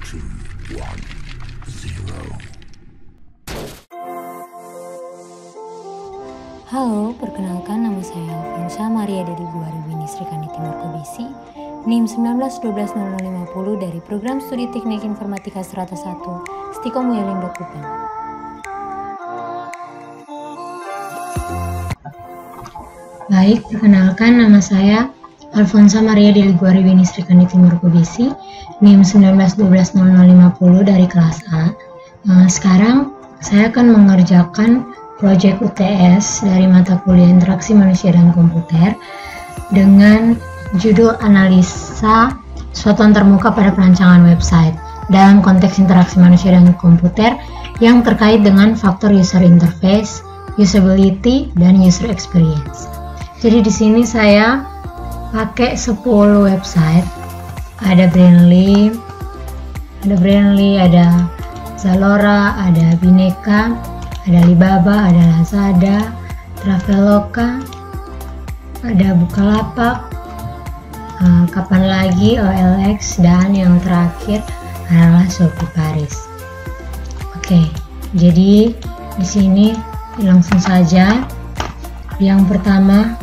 2, 1, 0. Halo, perkenalkan nama saya Alfonsa Maria dari Buaribini Srikandi Timur Kobisi, NIM 19120050 dari Program Studi Teknik Informatika Strata 1, Stikom Yalindo Kupang. Baik, perkenalkan nama saya Alfonsa Maria dari Buaribini Srikandi Timur Kobisi, NIM 19120050 dari kelas A. Sekarang saya akan mengerjakan proyek UTS dari mata kuliah Interaksi Manusia dan Komputer dengan judul analisa suatu antarmuka pada perancangan website dalam konteks interaksi manusia dan komputer yang terkait dengan faktor user interface, usability, dan user experience. Jadi di sini saya pakai 10 website, ada Brandly, ada Zalora, ada Bineka, ada Alibaba, ada Lazada, Traveloka, ada Bukalapak, kapan lagi OLX, dan yang terakhir adalah Shopee Paris. Oke, jadi di sini langsung saja. Yang pertama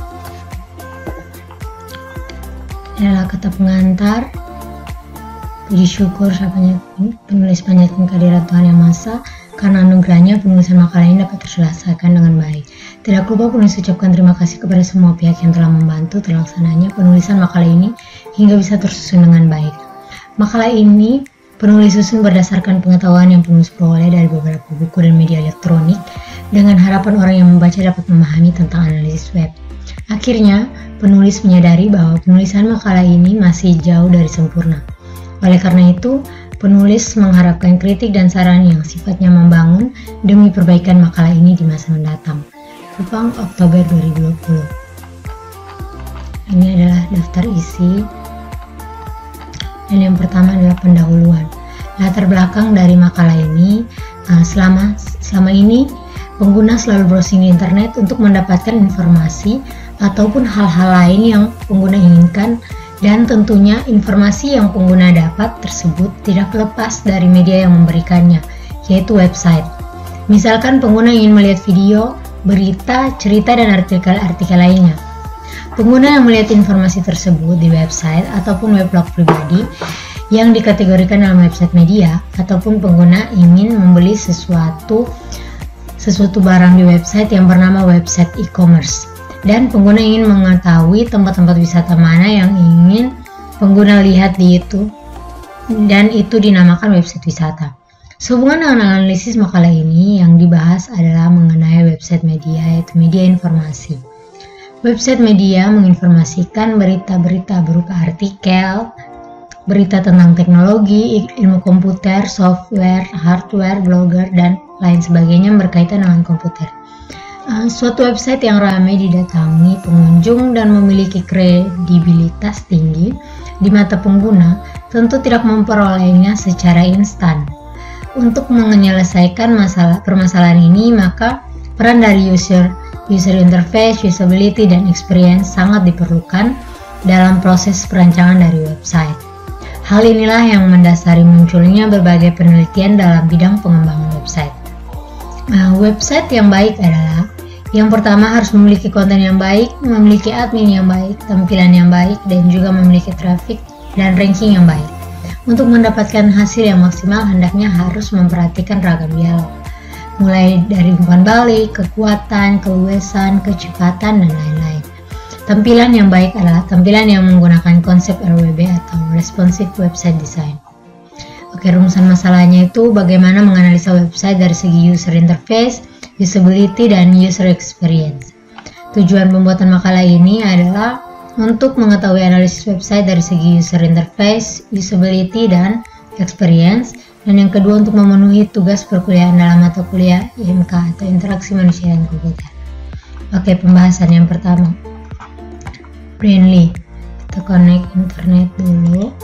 adalah kata pengantar. Puji syukur sapanya penulis panjatkan kehadirat Tuhan Yang Maha Esa, karena anugerahnya penulisan makalah ini dapat terselesaikan dengan baik. Tidak lupa penulis ucapkan terima kasih kepada semua pihak yang telah membantu terlaksananya penulisan makalah ini hingga bisa tersusun dengan baik. Makalah ini penulis susun berdasarkan pengetahuan yang penulis peroleh dari beberapa buku dan media elektronik dengan harapan orang yang membaca dapat memahami tentang analisis web. Akhirnya, penulis menyadari bahwa penulisan makalah ini masih jauh dari sempurna. Oleh karena itu, penulis mengharapkan kritik dan saran yang sifatnya membangun demi perbaikan makalah ini di masa mendatang. Kupang, Oktober 2020. Ini adalah daftar isi. Dan yang pertama adalah pendahuluan. Latar belakang dari makalah ini, selama ini pengguna selalu browsing di internet untuk mendapatkan informasi ataupun hal-hal lain yang pengguna inginkan, dan tentunya informasi yang pengguna dapat tersebut tidak lepas dari media yang memberikannya, yaitu website. Misalkan pengguna ingin melihat video, berita, cerita, dan artikel-artikel lainnya. Pengguna yang melihat informasi tersebut di website ataupun weblog pribadi yang dikategorikan dalam website media, ataupun pengguna ingin membeli sesuatu barang di website yang bernama website e-commerce, dan pengguna ingin mengetahui tempat-tempat wisata mana yang ingin pengguna lihat di itu, dan itu dinamakan website wisata. Sehubungan dengan analisis makalah ini, yang dibahas adalah mengenai website media, yaitu media informasi. Website media menginformasikan berita-berita berupa artikel, berita tentang teknologi, ilmu komputer, software, hardware, blogger, dan lain sebagainya yang berkaitan dengan komputer. Suatu website yang ramai didatangi pengunjung dan memiliki kredibilitas tinggi di mata pengguna tentu tidak memperolehnya secara instan. Untuk menyelesaikan permasalahan ini, maka peran dari user interface, usability, dan experience sangat diperlukan dalam proses perancangan dari website. Hal inilah yang mendasari munculnya berbagai penelitian dalam bidang pengembangan website. Website yang baik adalah, yang pertama, harus memiliki konten yang baik, memiliki admin yang baik, tampilan yang baik, dan juga memiliki traffic dan ranking yang baik. Untuk mendapatkan hasil yang maksimal, hendaknya harus memperhatikan ragam dialog, mulai dari umpan balik, kekuatan, keluasan, kecepatan, dan lain-lain. Tampilan yang baik adalah tampilan yang menggunakan konsep RWB atau Responsive Website Design. Oke, rumusan masalahnya itu bagaimana menganalisa website dari segi user interface, usability, dan user experience. Tujuan pembuatan makalah ini adalah untuk mengetahui analisis website dari segi user interface, usability, dan experience, dan yang kedua untuk memenuhi tugas perkuliahan dalam mata kuliah IMK atau Interaksi Manusia dan Komputer. Oke, pembahasan yang pertama, Brandly. Kita connect internet dulu.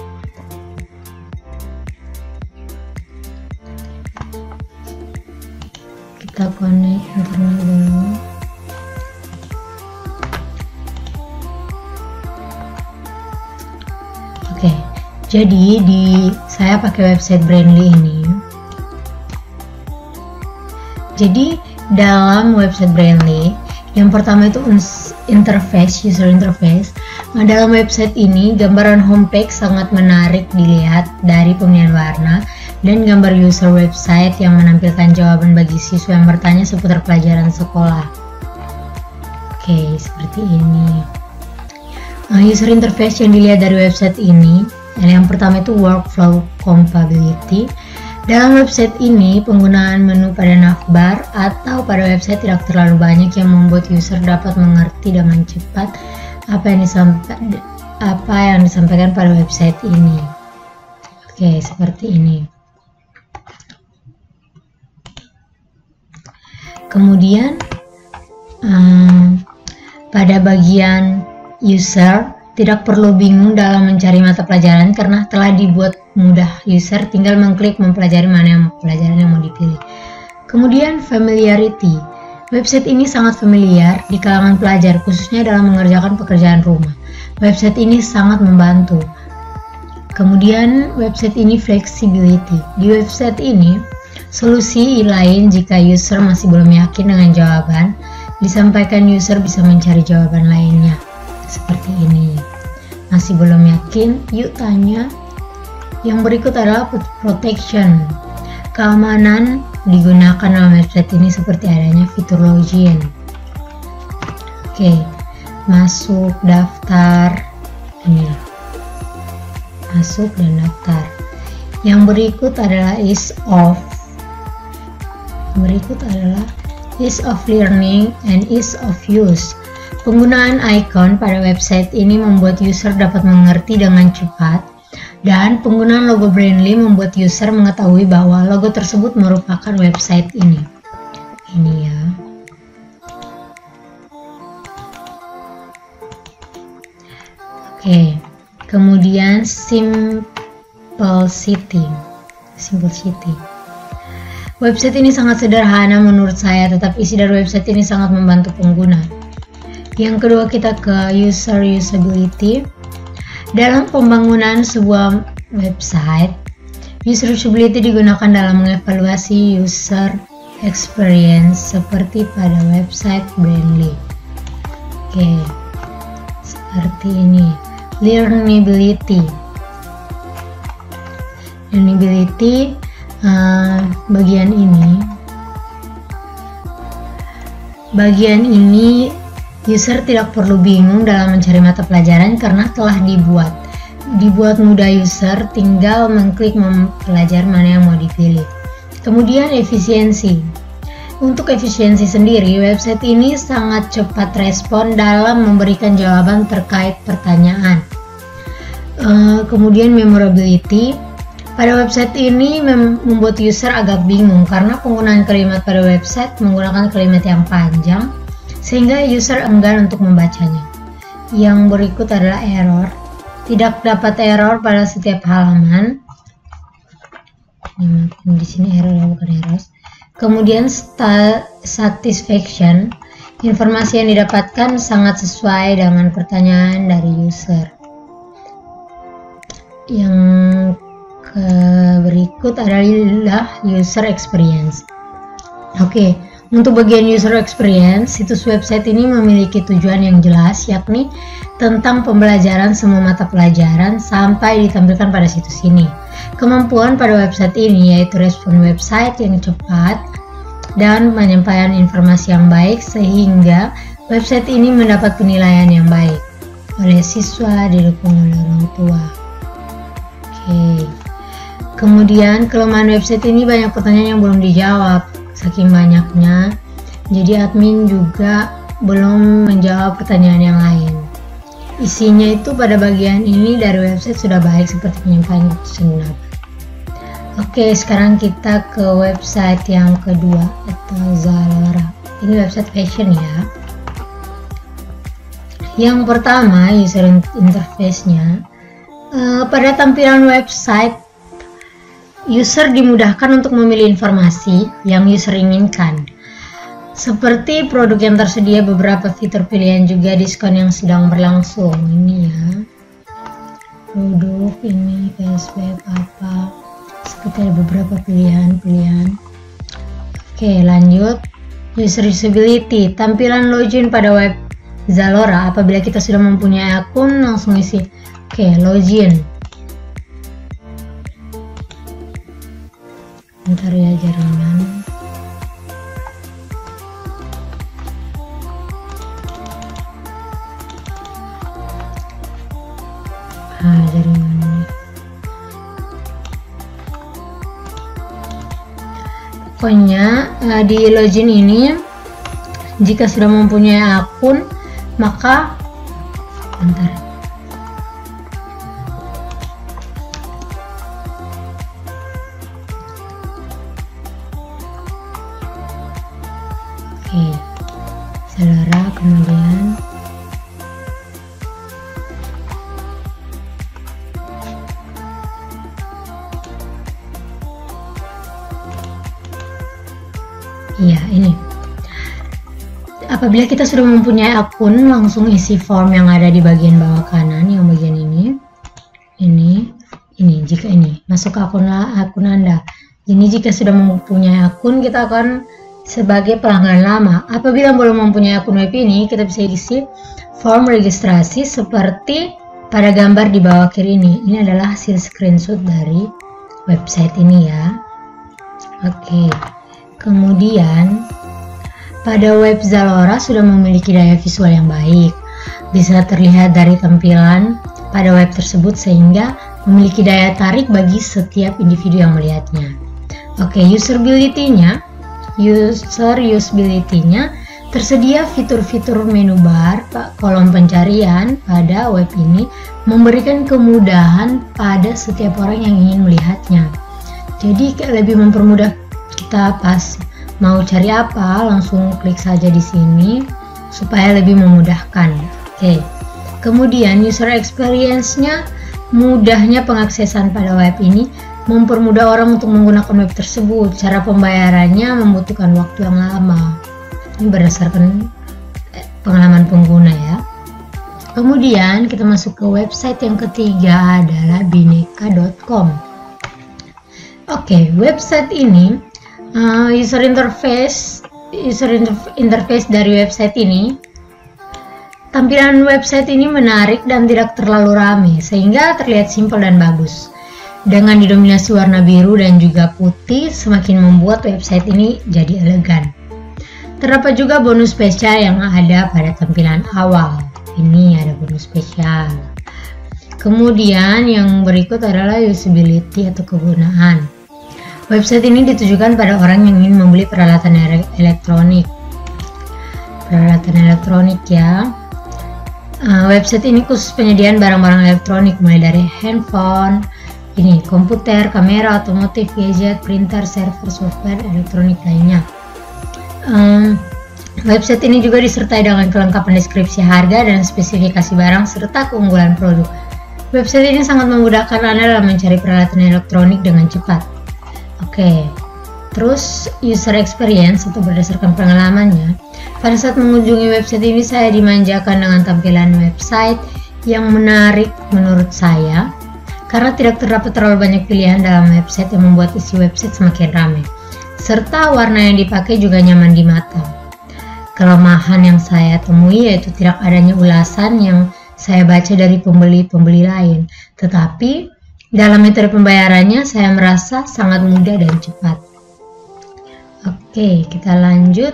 Oke, Jadi saya pakai website Brandly ini. Jadi dalam website Brandly, yang pertama itu interface, user interface. Nah, dalam website ini gambaran homepage sangat menarik dilihat dari pemilihan warna dan gambar user website yang menampilkan jawaban bagi siswa yang bertanya seputar pelajaran sekolah. Oke, seperti ini. User interface yang dilihat dari website ini, yang pertama itu workflow compatibility. Dalam website ini, penggunaan menu pada navbar atau pada website tidak terlalu banyak yang membuat user dapat mengerti dengan cepat apa yang disampaikan pada website ini. Oke, seperti ini. Kemudian pada bagian user tidak perlu bingung dalam mencari mata pelajaran karena telah dibuat mudah. User tinggal mengklik mempelajari mana pelajaran yang mau dipilih. Kemudian familiarity. Website ini sangat familiar di kalangan pelajar, khususnya dalam mengerjakan pekerjaan rumah. Website ini sangat membantu. Kemudian website ini flexibility. Di website ini, solusi lain jika user masih belum yakin dengan jawaban, disampaikan user bisa mencari jawaban lainnya. Seperti ini. Masih belum yakin? Yuk tanya. Yang berikut adalah protection. Keamanan digunakan dalam website ini seperti adanya fitur login. Oke, masuk daftar. Ini. Masuk dan daftar. Yang berikut adalah ease of learning and ease of use. Penggunaan icon pada website ini membuat user dapat mengerti dengan cepat, dan penggunaan logo Brandly membuat user mengetahui bahwa logo tersebut merupakan website ini. Ini ya. Oke, kemudian simplicity. Website ini sangat sederhana menurut saya, tetapi isi dari website ini sangat membantu pengguna. Yang kedua, kita ke usability. Dalam pembangunan sebuah website, usability digunakan dalam mengevaluasi user experience seperti pada website Brandly. Oke, seperti ini. Learnability. Bagian ini user tidak perlu bingung dalam mencari mata pelajaran karena telah dibuat mudah. User tinggal mengklik mempelajari mana yang mau dipilih. Kemudian efisiensi. Untuk efisiensi sendiri, website ini sangat cepat respon dalam memberikan jawaban terkait pertanyaan. Kemudian memorability. Pada website ini membuat user agak bingung karena penggunaan kalimat pada website menggunakan kalimat yang panjang, sehingga user enggan untuk membacanya. Yang berikut adalah error. Tidak dapat error pada setiap halaman. Di sini error, bukan error. Kemudian satisfaction. Informasi yang didapatkan sangat sesuai dengan pertanyaan dari user. Yang berikut adalah user experience. Oke. Untuk bagian user experience, situs website ini memiliki tujuan yang jelas, yakni tentang pembelajaran semua mata pelajaran sampai ditampilkan pada situs ini. Kemampuan pada website ini yaitu respon website yang cepat dan penyampaian informasi yang baik, sehingga website ini mendapat penilaian yang baik oleh siswa, didukung oleh orang tua. Oke. Kemudian kelemahan website ini banyak pertanyaan yang belum dijawab. Saking banyaknya, jadi admin juga belum menjawab pertanyaan yang lain. Isinya itu pada bagian ini dari website sudah baik seperti penyampaian senada. Oke, sekarang kita ke website yang kedua atau Zalora. Ini website fashion ya. Yang pertama, user interface-nya. Pada tampilan website, user dimudahkan untuk memilih informasi yang user inginkan. Seperti produk yang tersedia, beberapa fitur pilihan juga diskon yang sedang berlangsung. Ini ya. produk ini, cashback apa, seperti ada beberapa pilihan. Oke, lanjut. User usability, tampilan login pada web Zalora. Apabila kita sudah mempunyai akun, langsung isi. Oke, login. Bentar ya, jaringan. Jaringannya. Pokoknya di login ini, jika sudah mempunyai akun, maka bentar. Oke, Zalora, kemudian iya, ini. Apabila kita sudah mempunyai akun, langsung isi form yang ada di bagian bawah kanan, yang bagian ini. Jika ini masuk ke akun Anda. Ini jika sudah mempunyai akun, kita akan sebagai pelanggan lama. Apabila belum mempunyai akun web ini, kita bisa isi form registrasi seperti pada gambar di bawah kiri ini. Ini adalah hasil screenshot dari website ini ya. Oke. Kemudian pada web Zalora sudah memiliki daya visual yang baik, bisa terlihat dari tampilan pada web tersebut sehingga memiliki daya tarik bagi setiap individu yang melihatnya. Oke, usability-nya tersedia fitur-fitur menu bar, kolom pencarian pada web ini memberikan kemudahan pada setiap orang yang ingin melihatnya. Jadi lebih mempermudah kita pas mau cari apa, langsung klik saja di sini supaya lebih memudahkan. Oke. Kemudian user experience-nya, mudahnya pengaksesan pada web ini mempermudah orang untuk menggunakan web tersebut. Cara pembayarannya membutuhkan waktu yang lama. Ini berdasarkan pengalaman pengguna ya. Kemudian kita masuk ke website yang ketiga adalah bineka.com. Oke, website ini user interface dari website ini, tampilan website ini menarik dan tidak terlalu ramai sehingga terlihat simpel dan bagus. Dengan didominasi warna biru dan juga putih, semakin membuat website ini jadi elegan. Terdapat juga bonus spesial yang ada pada tampilan awal. Ini ada bonus spesial. Kemudian yang berikut adalah usability atau kegunaan. Website ini ditujukan pada orang yang ingin membeli peralatan elektronik. Ya. Website ini khusus penyediaan barang-barang elektronik mulai dari handphone, komputer, kamera, otomotif, gadget, printer, server, software elektronik lainnya. Website ini juga disertai dengan kelengkapan deskripsi harga dan spesifikasi barang serta keunggulan produk. Website ini sangat memudahkan Anda dalam mencari peralatan elektronik dengan cepat. Oke, terus user experience atau berdasarkan pengalamannya, pada saat mengunjungi website ini saya dimanjakan dengan tampilan website yang menarik menurut saya, karena tidak terdapat terlalu banyak pilihan dalam website yang membuat isi website semakin ramai, serta warna yang dipakai juga nyaman di mata. Kelemahan yang saya temui yaitu tidak adanya ulasan yang saya baca dari pembeli-pembeli lain, tetapi dalam metode pembayarannya saya merasa sangat mudah dan cepat. Oke, kita lanjut.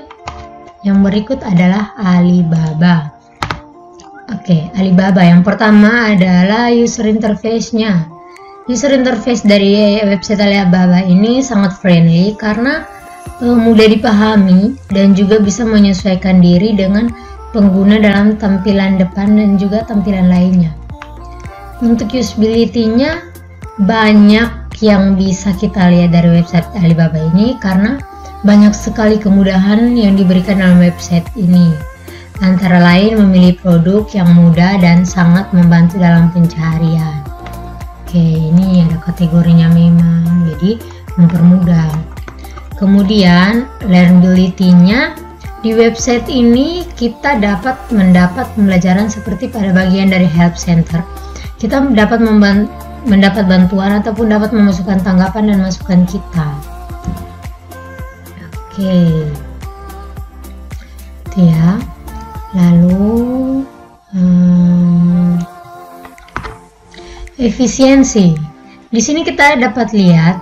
Yang berikut adalah Alibaba. Oke, Alibaba yang pertama adalah user interface-nya. User interface dari website Alibaba ini sangat friendly karena mudah dipahami dan juga bisa menyesuaikan diri dengan pengguna dalam tampilan depan dan juga tampilan lainnya. Untuk usability-nya banyak yang bisa kita lihat dari website Alibaba ini karena banyak sekali kemudahan yang diberikan dalam website ini. Antara lain memilih produk yang mudah dan sangat membantu dalam pencarian. Oke, ini ada kategorinya memang, jadi mempermudah. Kemudian learnability-nya di website ini kita mendapat pembelajaran seperti pada bagian dari help center kita dapat mendapat bantuan ataupun dapat memasukkan tanggapan dan masukan kita. Oke, itu ya. Lalu efisiensi. Di sini kita dapat lihat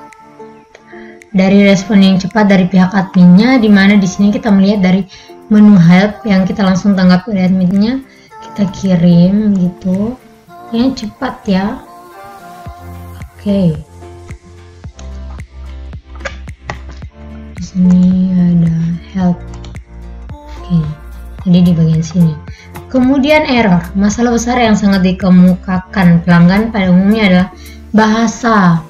dari respon yang cepat dari pihak adminnya, di mana di sini kita melihat dari menu help yang kita langsung tanggap dari adminnya, kita kirim gitu, yang cepat ya. Oke. Di sini ada help. Oke. Jadi di bagian sini. Kemudian error, masalah besar yang sangat dikemukakan pelanggan pada umumnya adalah bahasa.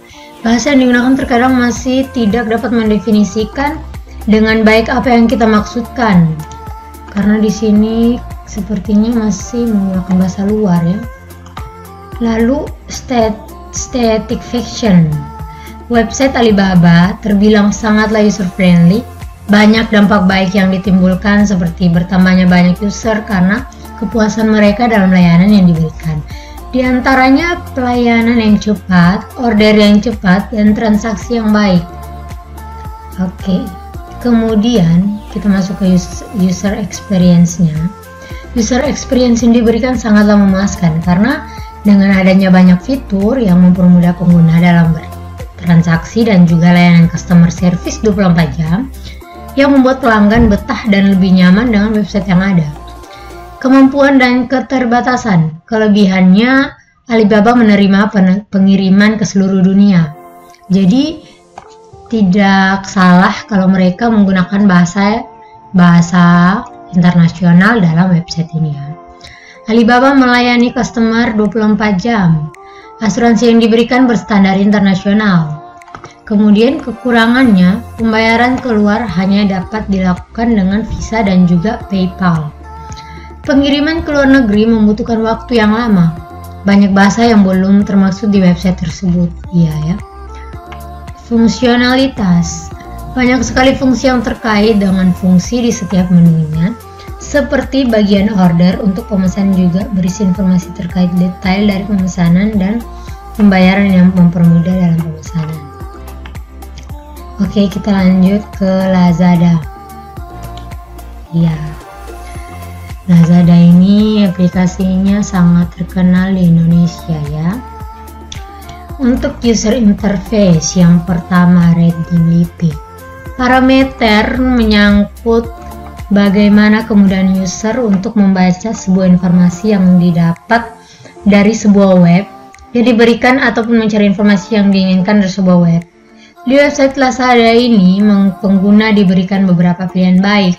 Bahasa yang digunakan terkadang masih tidak dapat mendefinisikan dengan baik apa yang kita maksudkan. Karena di sini sepertinya masih menggunakan bahasa luar ya. Lalu static fiction. Website Alibaba terbilang sangatlah user friendly. Banyak dampak baik yang ditimbulkan seperti bertambahnya banyak user karena kepuasan mereka dalam layanan yang diberikan. Di antaranya pelayanan yang cepat, order yang cepat, dan transaksi yang baik. Oke, kemudian kita masuk ke user experience-nya. User experience yang diberikan sangatlah memuaskan karena dengan adanya banyak fitur yang mempermudah pengguna dalam bertransaksi dan juga layanan customer service 24 jam yang membuat pelanggan betah dan lebih nyaman dengan website yang ada. Kemampuan dan keterbatasan. Kelebihannya, Alibaba menerima pengiriman ke seluruh dunia. Jadi tidak salah kalau mereka menggunakan bahasa internasional dalam website ini ya. Alibaba melayani customer 24 jam. Asuransi yang diberikan berstandar internasional. Kemudian kekurangannya, pembayaran keluar hanya dapat dilakukan dengan Visa dan juga PayPal. Pengiriman ke luar negeri membutuhkan waktu yang lama. Banyak bahasa yang belum termaksud di website tersebut. Iya ya. Fungsionalitas. Banyak sekali fungsi yang terkait dengan fungsi di setiap menunya. Seperti bagian order untuk pemesan juga berisi informasi terkait detail dari pemesanan dan pembayaran yang mempermudah dalam pemesanan. Oke, kita lanjut ke Lazada. Ya. Lazada ini aplikasinya sangat terkenal di Indonesia ya. Untuk user interface yang pertama, readability. Parameter menyangkut bagaimana kemudahan user untuk membaca sebuah informasi yang didapat dari sebuah web yang diberikan ataupun mencari informasi yang diinginkan dari sebuah web. Di website Lazada ini, pengguna diberikan beberapa pilihan baik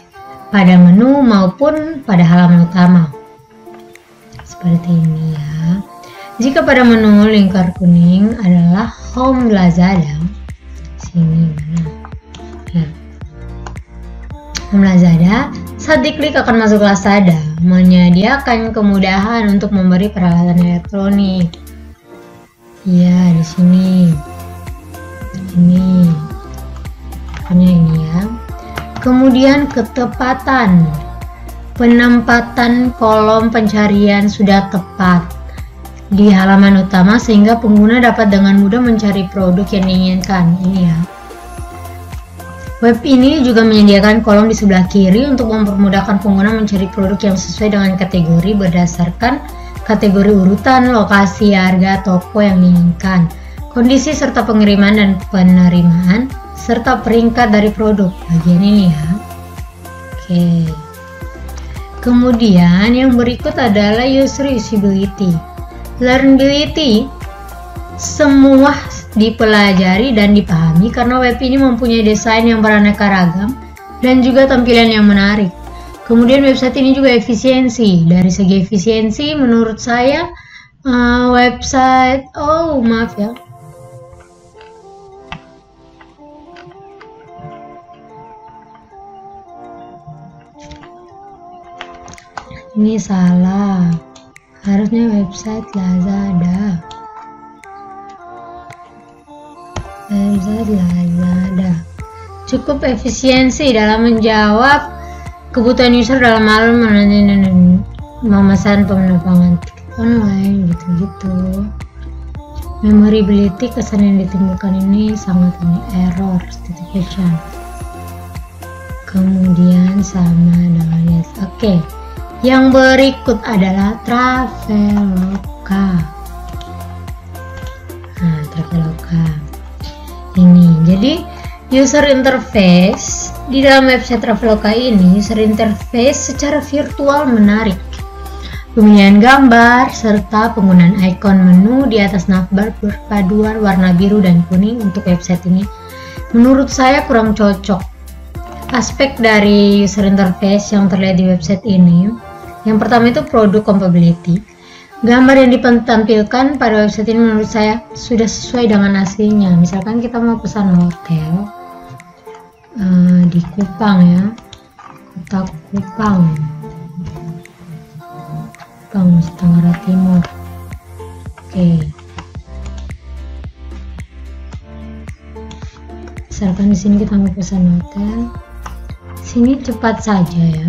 pada menu maupun pada halaman utama. Seperti ini ya. Jika pada menu lingkar kuning adalah Home Lazada. Sini mana? Ya. Home Lazada, saat diklik akan masuk Lazada, menyediakan kemudahan untuk memberi peralatan elektronik. Ya, di sini. Ini. Pokoknya ini ya. Kemudian ketepatan. Penempatan kolom pencarian sudah tepat di halaman utama sehingga pengguna dapat dengan mudah mencari produk yang diinginkan. Ini ya. Web ini juga menyediakan kolom di sebelah kiri untuk mempermudahkan pengguna mencari produk yang sesuai dengan kategori berdasarkan kategori urutan, lokasi, harga, toko yang diinginkan, kondisi serta pengiriman dan penerimaan, serta peringkat dari produk. Bagian ini ya. Oke. Kemudian yang berikut adalah user usability. Learnability semua dipelajari dan dipahami karena web ini mempunyai desain yang beraneka ragam dan juga tampilan yang menarik. Kemudian website ini juga efisiensi. Dari segi efisiensi menurut saya website maaf ya. Ini salah. Harusnya website Lazada. Website Lazada. Cukup efisiensi dalam menjawab kebutuhan user dalam hal memesan penerbangan tiket. online gitu-gitu. Memorability, kesan yang ditimbulkan ini sangat error, certification. Kemudian sama dengan yes. Oke. Yang berikut adalah Traveloka. Nah, Traveloka ini jadi user interface di dalam website Traveloka ini. User interface secara virtual menarik, pemilihan gambar serta penggunaan ikon menu di atas navbar berpaduan warna biru dan kuning untuk website ini menurut saya kurang cocok. Aspek dari user interface yang terlihat di website ini, yang pertama itu product compatibility. Gambar yang ditampilkan pada website ini menurut saya sudah sesuai dengan aslinya. Misalkan kita mau pesan hotel di Kupang ya, kota Kupang, Nusa Tenggara Timur. Oke. Misalkan di sini kita mau pesan hotel, sini cepat saja ya.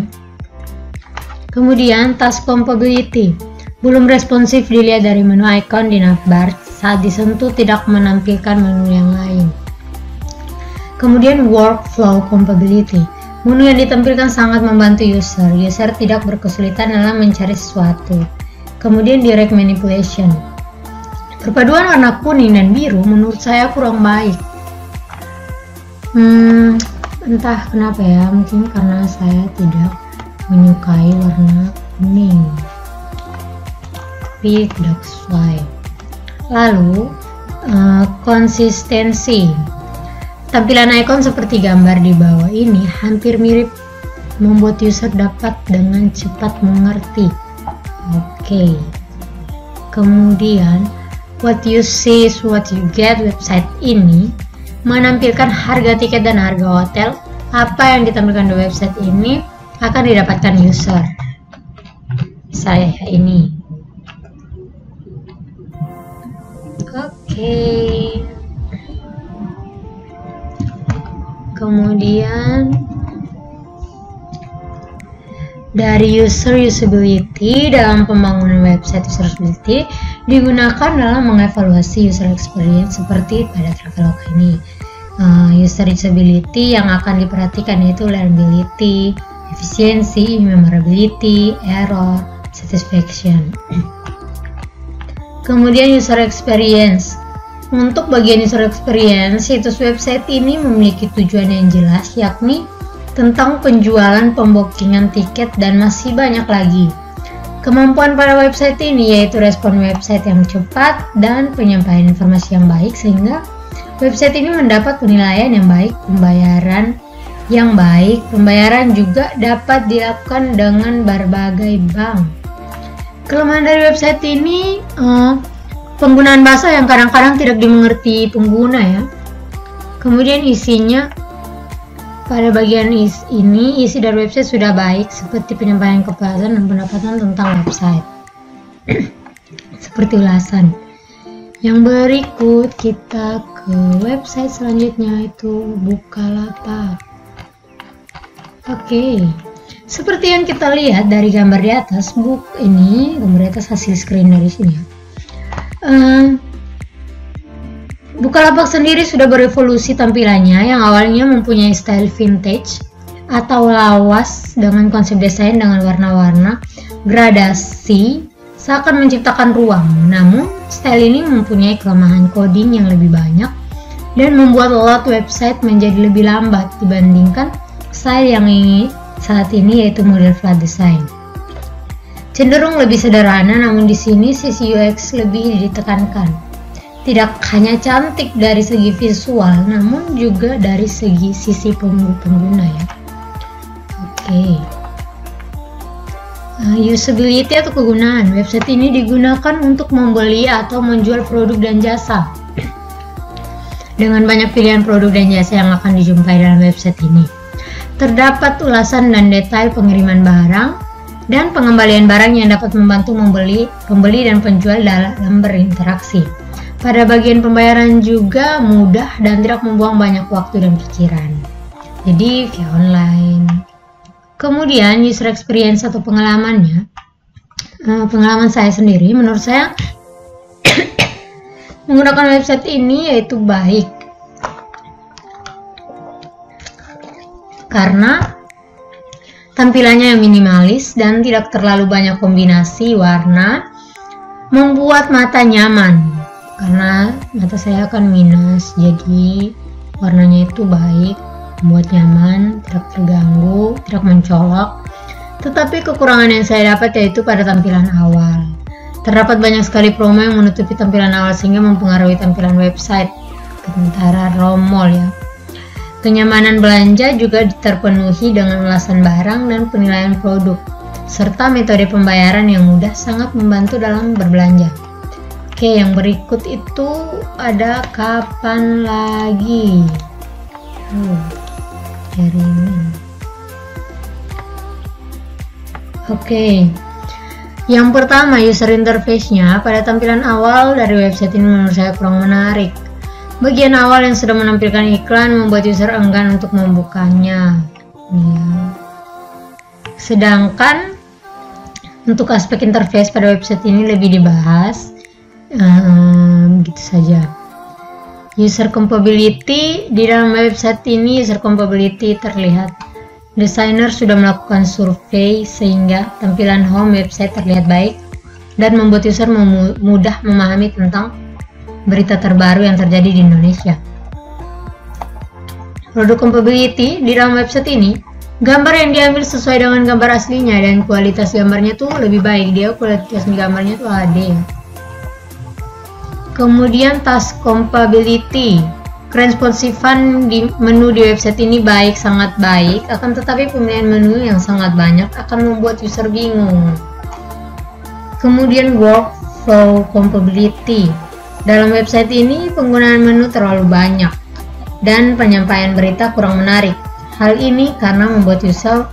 Kemudian task compatibility, belum responsif dilihat dari menu icon di navbar, saat disentuh tidak menampilkan menu yang lain. Kemudian workflow compatibility, menu yang ditampilkan sangat membantu user tidak berkesulitan dalam mencari sesuatu. Kemudian direct manipulation, perpaduan warna kuning dan biru menurut saya kurang baik. Entah kenapa ya, mungkin karena saya tidak menyukai warna kuning, tapi tidak sesuai. Lalu konsistensi, tampilan icon seperti gambar di bawah ini hampir mirip, membuat user dapat dengan cepat mengerti. Oke. Kemudian what you see is what you get. Website ini menampilkan harga tiket dan harga hotel. Apa yang ditampilkan di website ini akan didapatkan user. Saya ini. Oke. Kemudian dari usability, dalam pembangunan website usability digunakan dalam mengevaluasi user experience seperti pada Traveloka ini. User usability yang akan diperhatikan yaitu learnability, efisiensi, memorability, error, satisfaction. Kemudian user experience. Untuk bagian user experience, situs website ini memiliki tujuan yang jelas, yakni tentang penjualan, pembookingan tiket, dan masih banyak lagi. Kemampuan pada website ini yaitu respon website yang cepat dan penyampaian informasi yang baik, sehingga website ini mendapat penilaian yang baik, pembayaran yang baik. Pembayaran juga dapat dilakukan dengan berbagai bank. Kelemahan dari website ini penggunaan bahasa yang kadang-kadang tidak dimengerti pengguna ya. Kemudian isinya, pada bagian ini isi dari website sudah baik, seperti penyampaian kepuasan dan pendapatan tentang website. Seperti ulasan. Yang berikut kita ke website selanjutnya, itu Bukalapak. Oke. Seperti yang kita lihat dari gambar di atas, gambar di atas hasil screen dari sini ya. Bukalapak sendiri sudah berevolusi tampilannya yang awalnya mempunyai style vintage atau lawas dengan konsep desain dengan warna-warna gradasi seakan menciptakan ruang. Namun, style ini mempunyai kelemahan coding yang lebih banyak dan membuat load website menjadi lebih lambat dibandingkan style yang saat ini, yaitu model flat design. Cenderung lebih sederhana, namun di sini sisi UX lebih ditekankan. Tidak hanya cantik dari segi visual, namun juga dari sisi pengguna ya. Oke. Usability atau kegunaan. Website ini digunakan untuk membeli atau menjual produk dan jasa. Dengan banyak pilihan produk dan jasa yang akan dijumpai dalam website ini. Terdapat ulasan dan detail pengiriman barang dan pengembalian barang yang dapat membantu pembeli dan penjual dalam berinteraksi. Pada bagian pembayaran juga mudah dan tidak membuang banyak waktu dan pikiran. Jadi via online. Kemudian user experience atau pengalamannya. pengalaman saya sendiri, menurut saya menggunakan website ini yaitu baik karena tampilannya yang minimalis dan tidak terlalu banyak kombinasi warna, membuat mata nyaman karena mata saya kan minus, jadi warnanya itu baik, membuat nyaman, tidak terganggu, tidak mencolok. Tetapi kekurangan yang saya dapat yaitu pada tampilan awal. Terdapat banyak sekali promo yang menutupi tampilan awal sehingga mempengaruhi tampilan website. Sementara romol ya. Kenyamanan belanja juga terpenuhi dengan ulasan barang dan penilaian produk, serta metode pembayaran yang mudah sangat membantu dalam berbelanja. Oke, yang berikut itu ada kapan lagi. Jaringan. Oke, yang pertama user interface-nya. Pada tampilan awal dari website ini menurut saya kurang menarik. Bagian awal yang sudah menampilkan iklan membuat user enggan untuk membukanya. Ya. Sedangkan untuk aspek interface pada website ini lebih dibahas. Gitu saja. User compatibility, di dalam website ini user compatibility terlihat. Desainer sudah melakukan survei sehingga tampilan home website terlihat baik dan membuat user mudah memahami tentang berita terbaru yang terjadi di Indonesia. Produk compatibility, di dalam website ini, gambar yang diambil sesuai dengan gambar aslinya dan kualitas gambarnya tuh lebih baik. Dia kualitas gambarnya tuh HD ya. Kemudian task compatibility. Keresponsifan di menu di website ini baik, sangat baik, akan tetapi pemilihan menu yang sangat banyak akan membuat user bingung. Kemudian workflow compatibility. Dalam website ini penggunaan menu terlalu banyak dan penyampaian berita kurang menarik. Hal ini karena membuat hal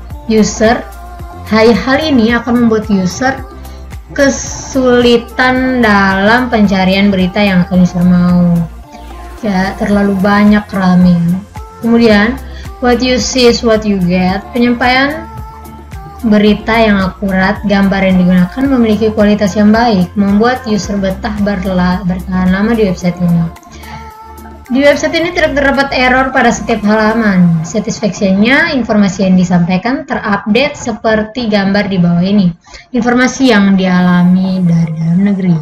ini akan membuat user kesulitan dalam pencarian berita yang akan user mau. Ya, terlalu banyak rame. Kemudian what you see is what you get. Penyampaian berita yang akurat, gambar yang digunakan memiliki kualitas yang baik, membuat user betah bertahan lama di website ini. Di website ini tidak terdapat error pada setiap halaman. Satisfaction-nya, informasi yang disampaikan terupdate seperti gambar di bawah ini. Informasi yang diambil dari dalam negeri.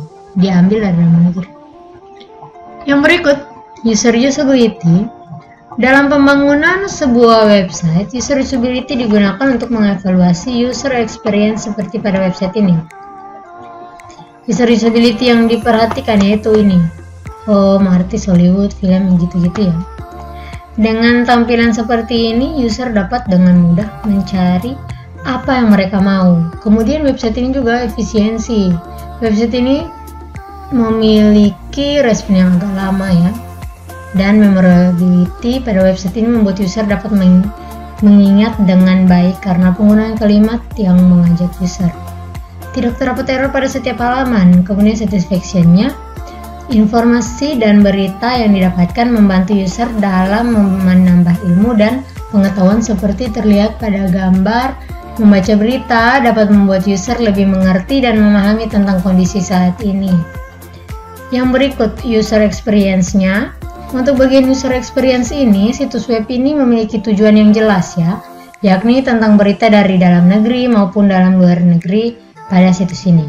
Yang berikut, user usability. Dalam pembangunan sebuah website, user usability digunakan untuk mengevaluasi user experience seperti pada website ini. User usability yang diperhatikan yaitu ini. Artis Hollywood, film, gitu-gitu ya. Dengan tampilan seperti ini, user dapat dengan mudah mencari apa yang mereka mau. Kemudian website ini juga efisiensi. Website ini memiliki respon yang agak lama ya. Dan memorability pada website ini membuat user dapat mengingat dengan baik karena penggunaan kalimat yang mengajak user. Tidak terdapat error pada setiap halaman. Kemudian satisfaction-nya, informasi dan berita yang didapatkan membantu user dalam menambah ilmu dan pengetahuan seperti terlihat pada gambar. Membaca berita dapat membuat user lebih mengerti dan memahami tentang kondisi saat ini. Yang berikut user experience-nya. Untuk bagian user experience ini, situs web ini memiliki tujuan yang jelas ya, yakni tentang berita dari dalam negeri maupun dalam luar negeri pada situs ini.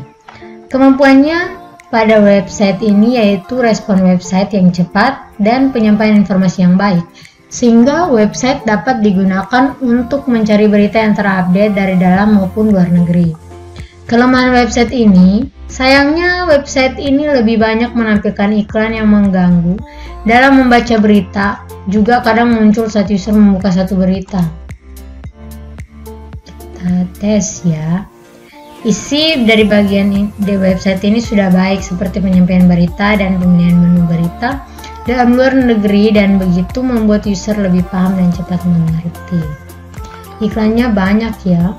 Kemampuannya pada website ini yaitu respon website yang cepat dan penyampaian informasi yang baik, sehingga website dapat digunakan untuk mencari berita yang terupdate dari dalam maupun luar negeri. Kelemahan website ini, sayangnya website ini lebih banyak menampilkan iklan yang mengganggu dalam membaca berita, juga kadang muncul saat user membuka satu berita. Kita tes ya. Isi dari bagian di website ini sudah baik seperti penyampaian berita dan pemilihan menu berita dalam luar negeri dan begitu membuat user lebih paham dan cepat mengerti. Iklannya banyak ya.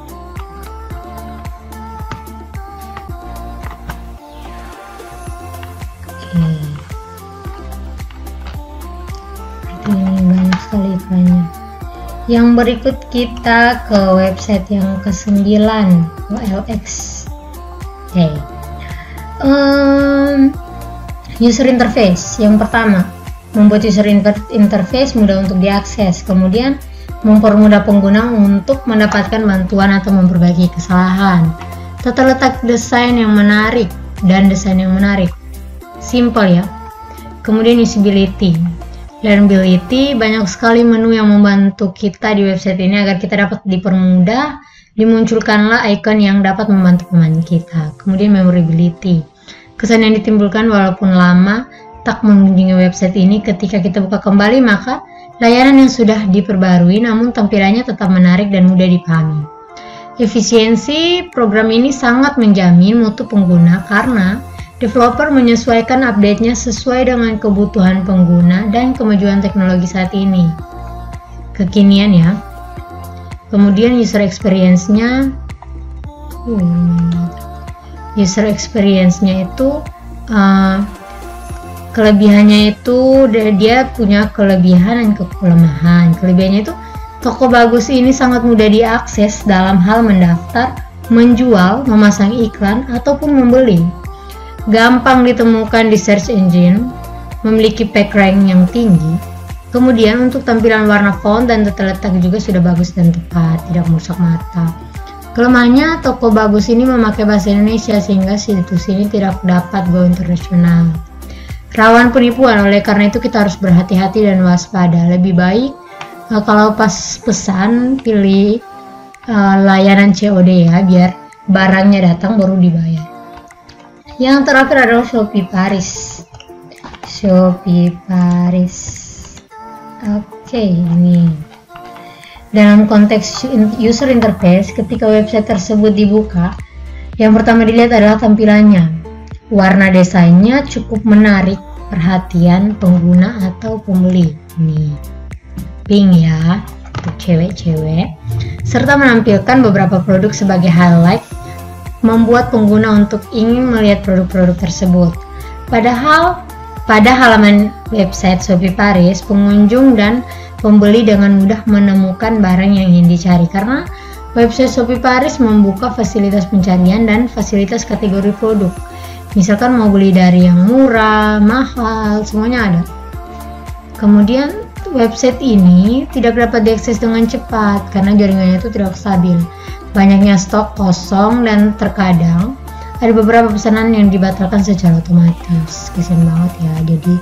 Ini banyak sekali iklannya. Yang berikut kita ke website yang ke-9, OLX. Oke. User interface yang pertama, membuat user interface mudah untuk diakses, kemudian mempermudah pengguna untuk mendapatkan bantuan atau memperbaiki kesalahan. Tata letak desain yang menarik dan desain yang menarik, simple ya. Kemudian usability, learnability, banyak sekali menu yang membantu kita di website ini agar kita dapat dipermudah. Dimunculkanlah icon yang dapat membantu pemain kita. Kemudian memorability, kesan yang ditimbulkan walaupun lama tak mengunjungi website ini, ketika kita buka kembali maka layanan yang sudah diperbarui namun tampilannya tetap menarik dan mudah dipahami. Efisiensi, program ini sangat menjamin mutu pengguna karena developer menyesuaikan update-nya sesuai dengan kebutuhan pengguna dan kemajuan teknologi saat ini. Kekinian ya. Kemudian user experience-nya itu kelebihannya itu dia punya kelebihan dan kelemahan. Kelebihannya itu toko bagus ini sangat mudah diakses dalam hal mendaftar, menjual, memasang iklan, ataupun membeli. Gampang ditemukan di search engine, memiliki PageRank yang tinggi. Kemudian untuk tampilan warna font dan tata letak juga sudah bagus dan tepat, tidak merusak mata. Kelemahannya, toko bagus ini memakai bahasa Indonesia sehingga situs ini tidak dapat go internasional. Rawan penipuan, oleh karena itu kita harus berhati-hati dan waspada. Lebih baik kalau pas pesan pilih layanan COD ya, biar barangnya datang baru dibayar. Yang terakhir adalah Shopee Paris. Oke, ini dalam konteks user interface, ketika website tersebut dibuka, yang pertama dilihat adalah tampilannya. Warna desainnya cukup menarik perhatian pengguna atau pembeli. Nih, pink ya, untuk cewek-cewek, serta menampilkan beberapa produk sebagai highlight, membuat pengguna untuk ingin melihat produk-produk tersebut. Padahal pada halaman website Shopee Paris, pengunjung dan pembeli dengan mudah menemukan barang yang ingin dicari karena website Shopee Paris membuka fasilitas pencarian dan fasilitas kategori produk. Misalkan mau beli dari yang murah, mahal, semuanya ada. Kemudian website ini tidak dapat diakses dengan cepat karena jaringannya itu tidak stabil. Banyaknya stok kosong dan terkadang ada beberapa pesanan yang dibatalkan secara otomatis. Kasian banget ya. Jadi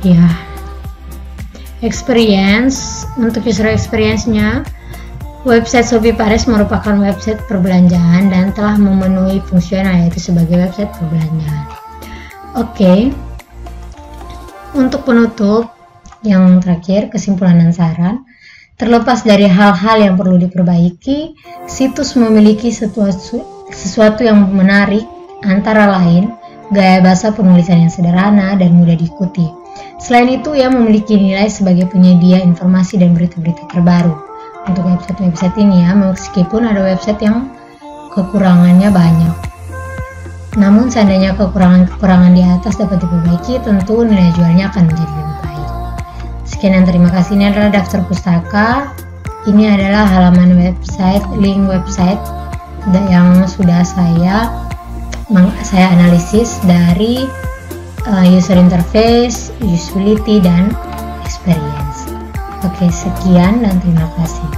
ya, experience, untuk user experience-nya, website Shopee Paris merupakan website perbelanjaan dan telah memenuhi fungsional, yaitu sebagai website perbelanjaan. Oke. Untuk penutup, yang terakhir, kesimpulan dan saran. Terlepas dari hal-hal yang perlu diperbaiki, situs memiliki sesuatu yang menarik, antara lain gaya bahasa penulisan yang sederhana dan mudah diikuti. Selain itu, ia memiliki nilai sebagai penyedia informasi dan berita-berita terbaru. Untuk website ini ya, meskipun ada website yang kekurangannya banyak. Namun seandainya kekurangan di atas dapat diperbaiki, tentu nilai jualnya akan menjadi lebih baik. Sekian dan terima kasih. Ini adalah daftar pustaka. Ini adalah halaman website, link website yang sudah saya analisis dari user interface, usability, dan experience. Oke, sekian dan terima kasih.